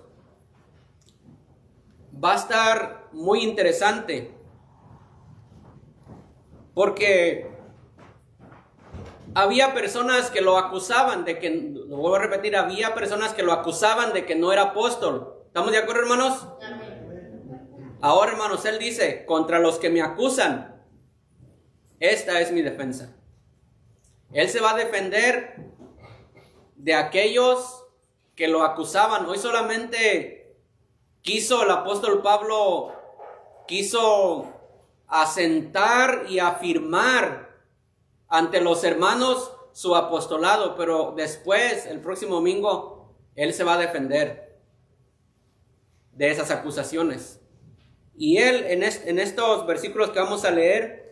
va a estar muy interesante, porque había personas que lo acusaban de que, lo vuelvo a repetir, había personas que lo acusaban de que no era apóstol. ¿Estamos de acuerdo, hermanos? Ahora, hermanos, él dice, contra los que me acusan, esta es mi defensa. Él se va a defender de aquellos que lo acusaban. Hoy solamente el apóstol Pablo quiso asentar y afirmar ante los hermanos su apostolado, pero después, el próximo domingo, él se va a defender de esas acusaciones. Y él, en estos versículos que vamos a leer,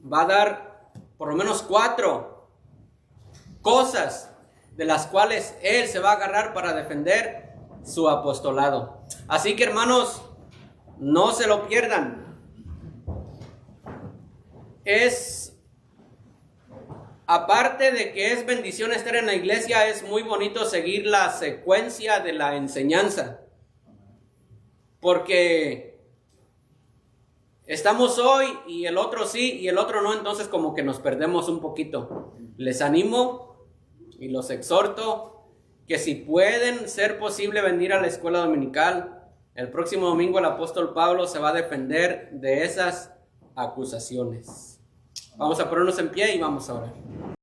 va a dar por lo menos 4 cosas de las cuales él se va a agarrar para defender su apostolado. Así que, hermanos, no se lo pierdan. Aparte de que es bendición estar en la iglesia, es muy bonito seguir la secuencia de la enseñanza. Porque estamos hoy y el otro sí y el otro no, entonces como que nos perdemos un poquito. Les animo y los exhorto que si pueden ser posible venir a la escuela dominical, el próximo domingo el apóstol Pablo se va a defender de esas acusaciones. Vamos a ponernos en pie y vamos a orar.